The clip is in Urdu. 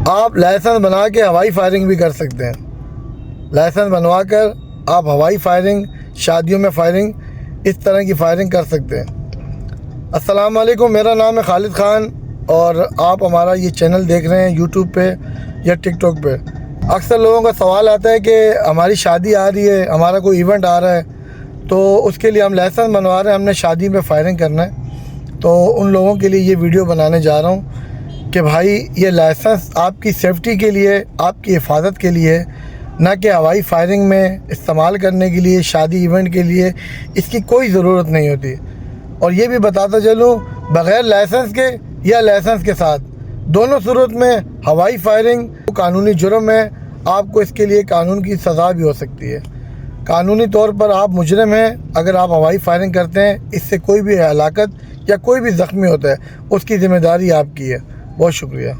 آپ لائسنس بنا کے ہوائی فائرنگ بھی کر سکتے ہیں. لائسنس بنوا کر آپ ہوائی فائرنگ، شادیوں میں فائرنگ، اس طرح کی فائرنگ کر سکتے ہیں. السلام علیکم، میرا نام ہے خالد خان اور آپ ہمارا یہ چینل دیکھ رہے ہیں یوٹیوب پہ یا ٹک ٹاک پہ. اکثر لوگوں کا سوال آتا ہے کہ ہماری شادی آ رہی ہے، ہمارا کوئی ایونٹ آ رہا ہے، تو اس کے لیے ہم لائسنس بنوا رہے ہیں، ہم نے شادی میں فائرنگ کرنا ہے. تو ان لوگوں کے لیے یہ ویڈیو بنانے جا رہا ہوں کہ بھائی یہ لائسنس آپ کی سیفٹی کے لیے، آپ کی حفاظت کے لیے، نہ کہ ہوائی فائرنگ میں استعمال کرنے کے لیے، شادی ایونٹ کے لیے اس کی کوئی ضرورت نہیں ہوتی. اور یہ بھی بتاتا چلوں، بغیر لائسنس کے یا لائسنس کے ساتھ دونوں صورت میں ہوائی فائرنگ قانونی جرم ہے. آپ کو اس کے لیے قانون کی سزا بھی ہو سکتی ہے. قانونی طور پر آپ مجرم ہیں اگر آپ ہوائی فائرنگ کرتے ہیں. اس سے کوئی بھی ہلاکت یا کوئی بھی زخمی ہوتا ہے اس کی ذمہ داری آپ کی ہے. بہت شکریہ.